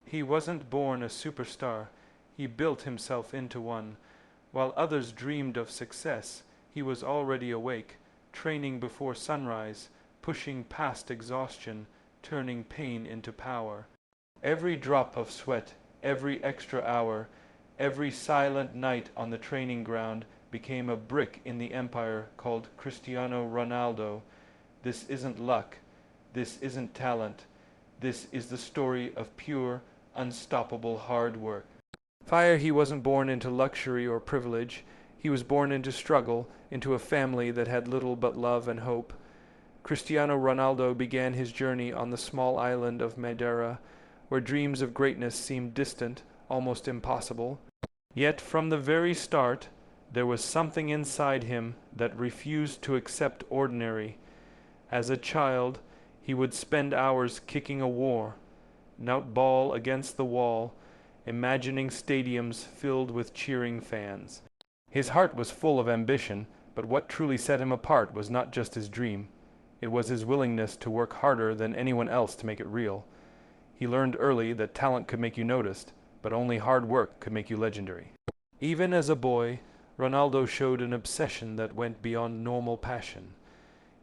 He wasn't born a superstar, he built himself into one. While others dreamed of success, he was already awake, training before sunrise, pushing past exhaustion, turning pain into power. Every drop of sweat, every extra hour, every silent night on the training ground became a brick in the empire called Cristiano Ronaldo. This isn't luck. This isn't talent. This is the story of pure, unstoppable hard work. Fire, he wasn't born into luxury or privilege. He was born into struggle, into a family that had little but love and hope. Cristiano Ronaldo began his journey on the small island of Madeira, where dreams of greatness seemed distant, almost impossible. Yet from the very start, there was something inside him that refused to accept ordinary. As a child, he would spend hours kicking a war, knout ball against the wall, imagining stadiums filled with cheering fans. His heart was full of ambition, but what truly set him apart was not just his dream. It was his willingness to work harder than anyone else to make it real. He learned early that talent could make you noticed, but only hard work could make you legendary. Even as a boy, Ronaldo showed an obsession that went beyond normal passion.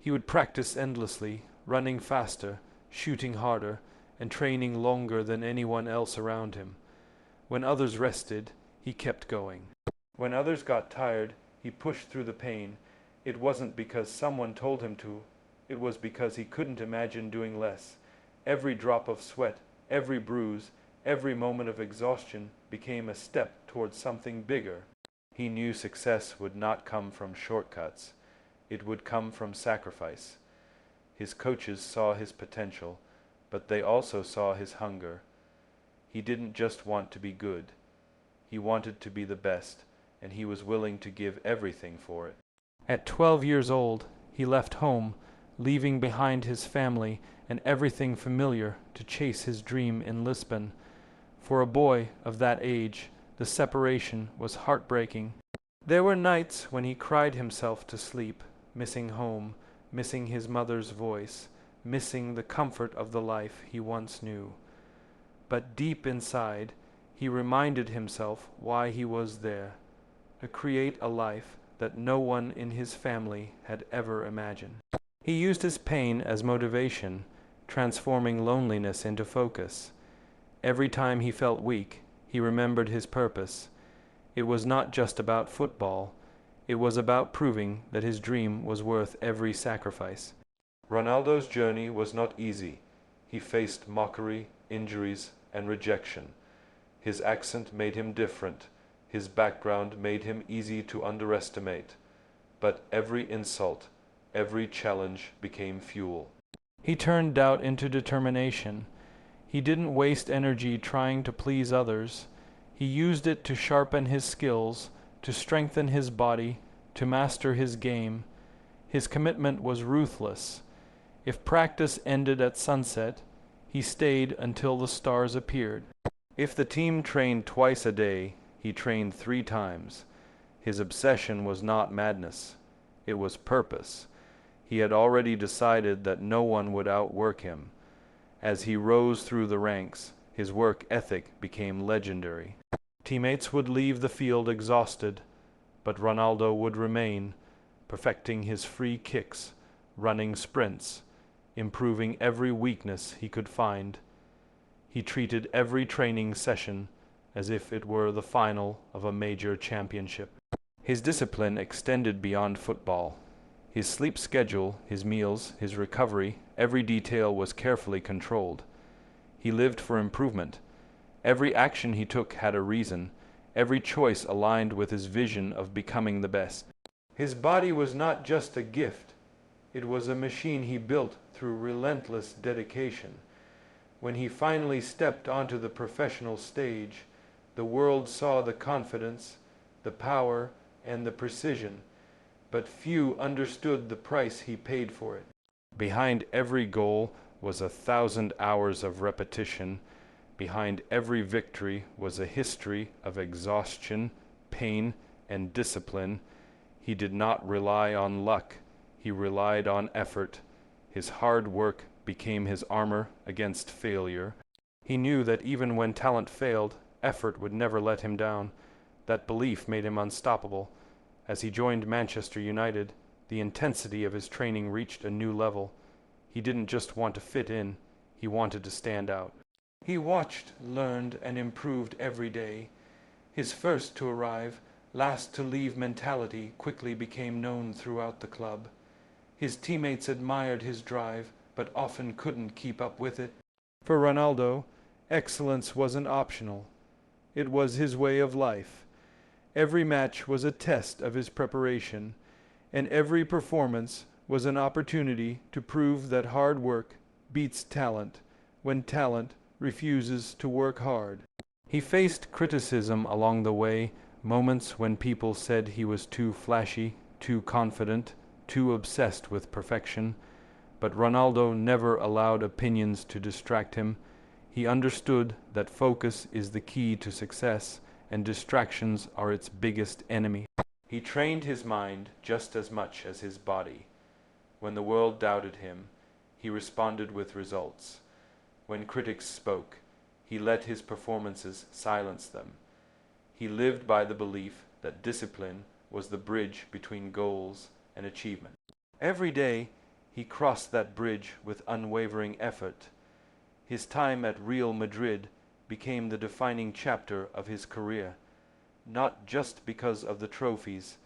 He would practice endlessly, running faster, shooting harder, and training longer than anyone else around him. When others rested, he kept going. When others got tired, he pushed through the pain. It wasn't because someone told him to, it was because he couldn't imagine doing less. Every drop of sweat, every bruise, every moment of exhaustion became a step towards something bigger. He knew success would not come from shortcuts. It would come from sacrifice. His coaches saw his potential, but they also saw his hunger. He didn't just want to be good. He wanted to be the best, and he was willing to give everything for it. At 12 years old, he left home, leaving behind his family and everything familiar to chase his dream in Lisbon. For a boy of that age, the separation was heartbreaking. There were nights when he cried himself to sleep, missing home, missing his mother's voice, missing the comfort of the life he once knew. But deep inside, he reminded himself why he was there, to create a life that no one in his family had ever imagined. He used his pain as motivation, transforming loneliness into focus. Every time he felt weak, he remembered his purpose. It was not just about football. It was about proving that his dream was worth every sacrifice. Ronaldo's journey was not easy. He faced mockery, injuries, and rejection. His accent made him different. His background made him easy to underestimate. But every insult, every challenge became fuel. He turned doubt into determination. He didn't waste energy trying to please others. He used it to sharpen his skills, to strengthen his body, to master his game. His commitment was ruthless. If practice ended at sunset, he stayed until the stars appeared. If the team trained twice a day, he trained 3 times. His obsession was not madness. It was purpose. He had already decided that no one would outwork him. As he rose through the ranks, his work ethic became legendary. Teammates would leave the field exhausted, but Ronaldo would remain, perfecting his free kicks, running sprints, improving every weakness he could find. He treated every training session as if it were the final of a major championship. His discipline extended beyond football. His sleep schedule, his meals, his recovery, every detail was carefully controlled. He lived for improvement. Every action he took had a reason. Every choice aligned with his vision of becoming the best. His body was not just a gift. It was a machine he built through relentless dedication. When he finally stepped onto the professional stage, the world saw the confidence, the power, and the precision, but few understood the price he paid for it. Behind every goal was 1,000 hours of repetition. Behind every victory was a history of exhaustion, pain, and discipline. He did not rely on luck. He relied on effort. His hard work became his armor against failure. He knew that even when talent failed, effort would never let him down. That belief made him unstoppable. As he joined Manchester United, the intensity of his training reached a new level. He didn't just want to fit in, he wanted to stand out. He watched, learned, and improved every day. His first to arrive, last to leave mentality quickly became known throughout the club. His teammates admired his drive, but often couldn't keep up with it. For Ronaldo, excellence wasn't optional. It was his way of life. Every match was a test of his preparation, and every performance was an opportunity to prove that hard work beats talent when talent refuses to work hard. He faced criticism along the way, moments when people said he was too flashy, too confident, too obsessed with perfection. But Ronaldo never allowed opinions to distract him. He understood that focus is the key to success, and distractions are its biggest enemy. He trained his mind just as much as his body. When the world doubted him, he responded with results. When critics spoke, he let his performances silence them. He lived by the belief that discipline was the bridge between goals and achievement. Every day, he crossed that bridge with unwavering effort. His time at Real Madrid became the defining chapter of his career, not just because of the trophies,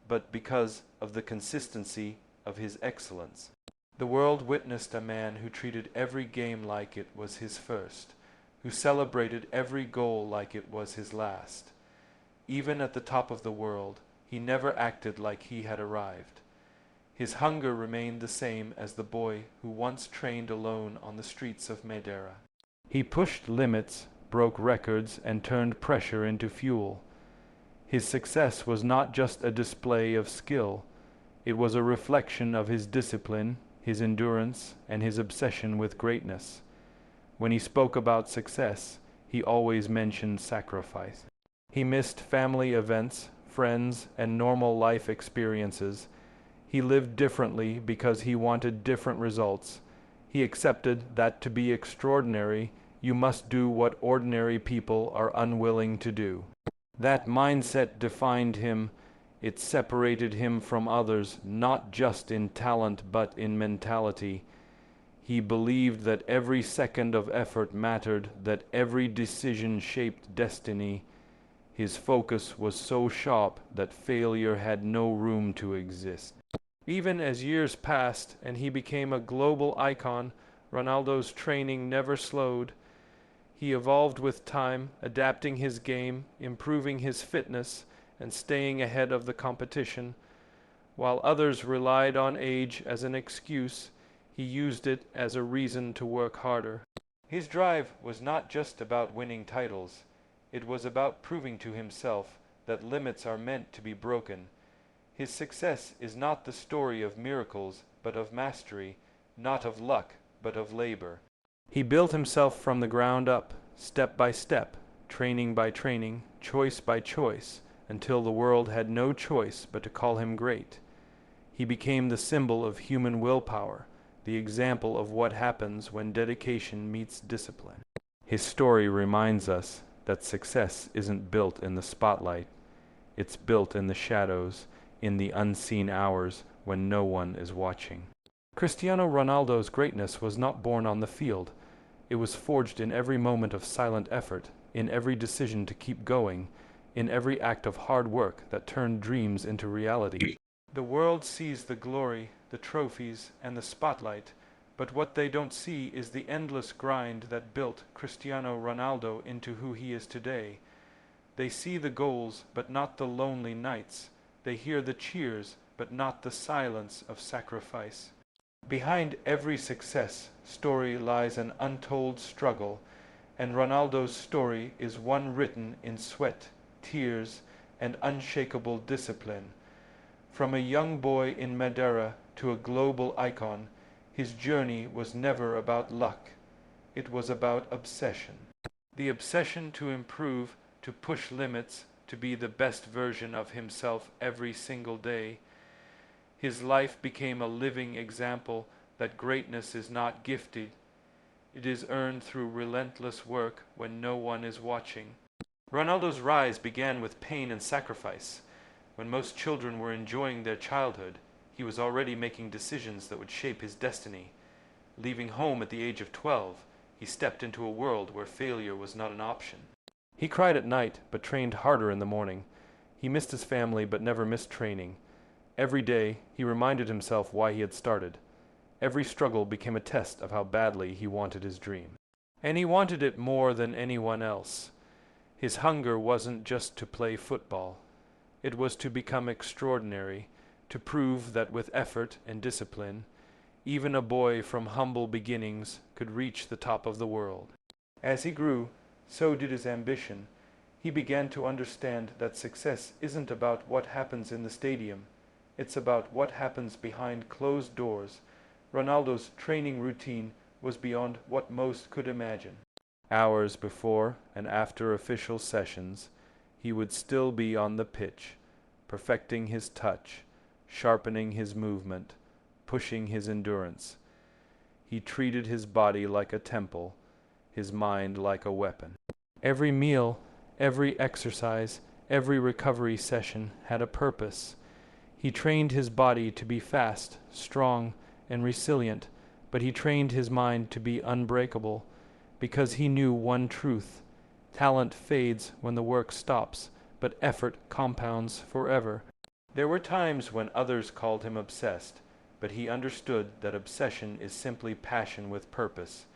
but because of the consistency of his excellence. The world witnessed a man who treated every game like it was his first, who celebrated every goal like it was his last. Even at the top of the world, he never acted like he had arrived. His hunger remained the same as the boy who once trained alone on the streets of Madeira. He pushed limits, broke records, and turned pressure into fuel. His success was not just a display of skill. It was a reflection of his discipline, his endurance, and his obsession with greatness. When he spoke about success, he always mentioned sacrifice. He missed family events, friends, and normal life experiences. He lived differently because he wanted different results. He accepted that to be extraordinary, you must do what ordinary people are unwilling to do. That mindset defined him. It separated him from others, not just in talent but in mentality. He believed that every second of effort mattered, that every decision shaped destiny. His focus was so sharp that failure had no room to exist. Even as years passed and he became a global icon, Ronaldo's training never slowed. He evolved with time, adapting his game, improving his fitness, and staying ahead of the competition. While others relied on age as an excuse, he used it as a reason to work harder. His drive was not just about winning titles. It was about proving to himself that limits are meant to be broken. His success is not the story of miracles, but of mastery, not of luck, but of labor. He built himself from the ground up, step by step, training by training, choice by choice, until the world had no choice but to call him great. He became the symbol of human willpower, the example of what happens when dedication meets discipline. His story reminds us that success isn't built in the spotlight. It's built in the shadows, in the unseen hours when no one is watching. Cristiano Ronaldo's greatness was not born on the field. It was forged in every moment of silent effort, in every decision to keep going, in every act of hard work that turned dreams into reality. The world sees the glory, the trophies, and the spotlight, but what they don't see is the endless grind that built Cristiano Ronaldo into who he is today. They see the goals, but not the lonely nights. They hear the cheers, but not the silence of sacrifice. Behind every success story lies an untold struggle, and Ronaldo's story is one written in sweat, tears, and unshakable discipline. From a young boy in Madeira to a global icon, his journey was never about luck. It was about obsession. The obsession to improve, to push limits, to be the best version of himself every single day. His life became a living example that greatness is not gifted. It is earned through relentless work when no one is watching. Ronaldo's rise began with pain and sacrifice. When most children were enjoying their childhood, he was already making decisions that would shape his destiny. Leaving home at the age of 12, he stepped into a world where failure was not an option. He cried at night, but trained harder in the morning. He missed his family, but never missed training. Every day, he reminded himself why he had started. Every struggle became a test of how badly he wanted his dream. And he wanted it more than anyone else. His hunger wasn't just to play football. It was to become extraordinary, to prove that with effort and discipline, even a boy from humble beginnings could reach the top of the world. As he grew, so did his ambition. He began to understand that success isn't about what happens in the stadium. It's about what happens behind closed doors. Ronaldo's training routine was beyond what most could imagine. Hours before and after official sessions, he would still be on the pitch, perfecting his touch, sharpening his movement, pushing his endurance. He treated his body like a temple, his mind like a weapon. Every meal, every exercise, every recovery session had a purpose. He trained his body to be fast, strong, and resilient, but he trained his mind to be unbreakable, because he knew one truth: talent fades when the work stops, but effort compounds forever. There were times when others called him obsessed, but he understood that obsession is simply passion with purpose.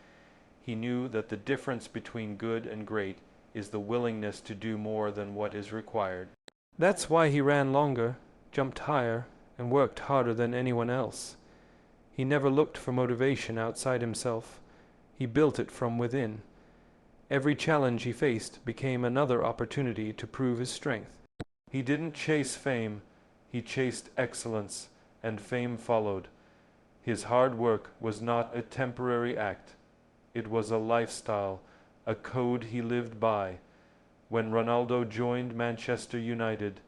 He knew that the difference between good and great is the willingness to do more than what is required. That's why he ran longer, jumped higher, and worked harder than anyone else. He never looked for motivation outside himself. He built it from within. Every challenge he faced became another opportunity to prove his strength. He didn't chase fame, he chased excellence, and fame followed. His hard work was not a temporary act. It was a lifestyle, a code he lived by. When Ronaldo joined Manchester United,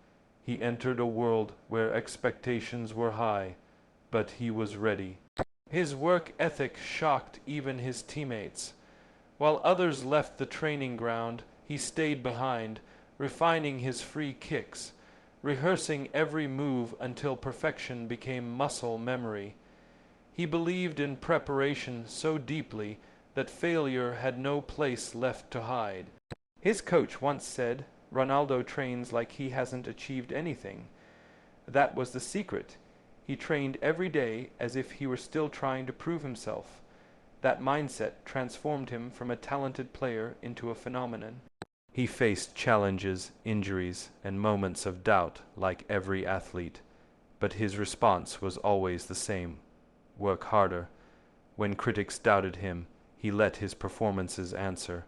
he entered a world where expectations were high, but he was ready. His work ethic shocked even his teammates. While others left the training ground, he stayed behind, refining his free kicks, rehearsing every move until perfection became muscle memory. He believed in preparation so deeply that failure had no place left to hide. His coach once said, "Ronaldo trains like he hasn't achieved anything." That was the secret. He trained every day as if he were still trying to prove himself. That mindset transformed him from a talented player into a phenomenon. He faced challenges, injuries, and moments of doubt like every athlete, but his response was always the same: work harder. When critics doubted him, he let his performances answer.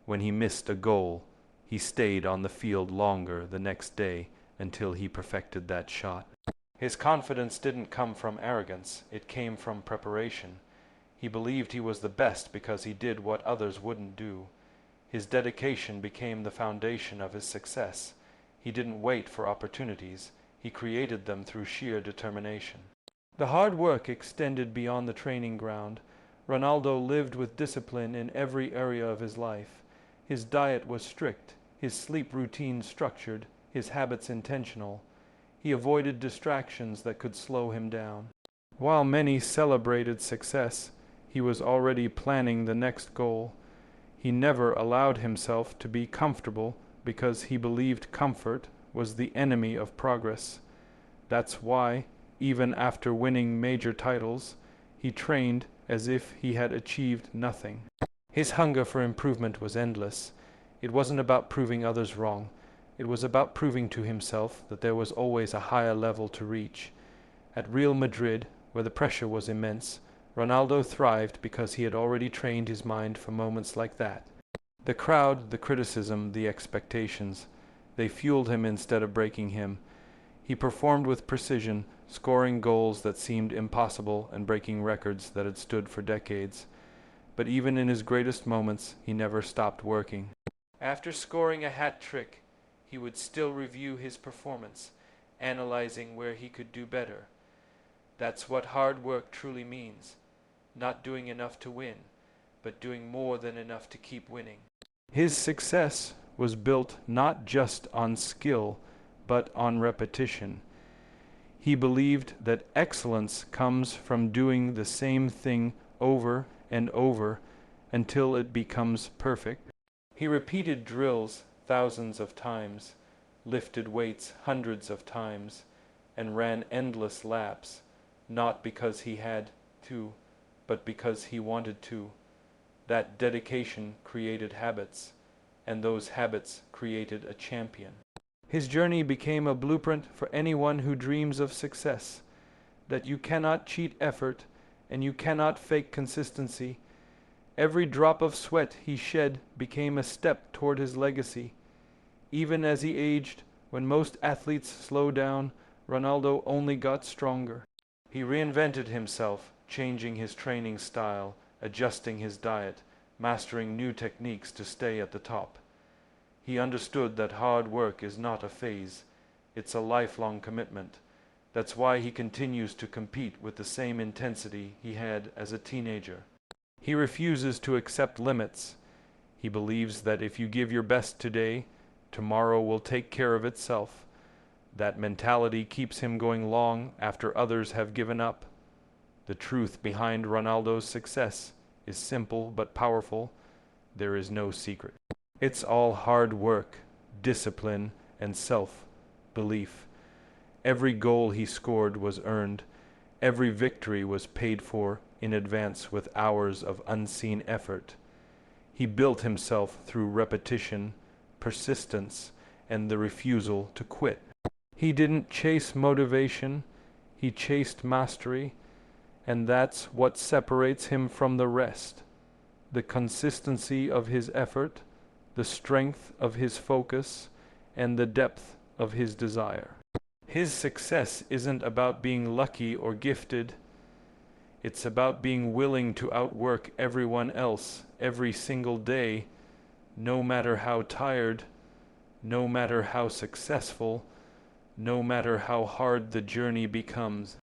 When he missed a goal, he stayed on the field longer the next day until he perfected that shot. His confidence didn't come from arrogance, it came from preparation. He believed he was the best because he did what others wouldn't do. His dedication became the foundation of his success. He didn't wait for opportunities, he created them through sheer determination. The hard work extended beyond the training ground. Ronaldo lived with discipline in every area of his life. His diet was strict, his sleep routine structured, his habits intentional. He avoided distractions that could slow him down. While many celebrated success, he was already planning the next goal. He never allowed himself to be comfortable because he believed comfort was the enemy of progress. That's why, even after winning major titles, he trained as if he had achieved nothing. His hunger for improvement was endless. It wasn't about proving others wrong. It was about proving to himself that there was always a higher level to reach. At Real Madrid, where the pressure was immense, Ronaldo thrived because he had already trained his mind for moments like that. The crowd, the criticism, the expectations, they fueled him instead of breaking him. He performed with precision, scoring goals that seemed impossible and breaking records that had stood for decades. But even in his greatest moments, he never stopped working. After scoring a hat-trick, he would still review his performance, analyzing where he could do better. That's what hard work truly means. Not doing enough to win, but doing more than enough to keep winning. His success was built not just on skill, but on repetition. He believed that excellence comes from doing the same thing over and over until it becomes perfect. He repeated drills thousands of times, lifted weights hundreds of times, and ran endless laps, not because he had to, but because he wanted to. That dedication created habits, and those habits created a champion. His journey became a blueprint for anyone who dreams of success, that you cannot cheat effort and you cannot fake consistency. Every drop of sweat he shed became a step toward his legacy. Even as he aged, when most athletes slow down, Ronaldo only got stronger. He reinvented himself, changing his training style, adjusting his diet, mastering new techniques to stay at the top. He understood that hard work is not a phase, it's a lifelong commitment. That's why he continues to compete with the same intensity he had as a teenager. He refuses to accept limits. He believes that if you give your best today, tomorrow will take care of itself. That mentality keeps him going long after others have given up. The truth behind Ronaldo's success is simple but powerful. There is no secret. It's all hard work, discipline, and self-belief. Every goal he scored was earned. Every victory was paid for in advance with hours of unseen effort. He built himself through repetition, persistence, and the refusal to quit. He didn't chase motivation, he chased mastery, and that's what separates him from the rest. The consistency of his effort, the strength of his focus, and the depth of his desire. His success isn't about being lucky or gifted. It's about being willing to outwork everyone else every single day, no matter how tired, no matter how successful, no matter how hard the journey becomes.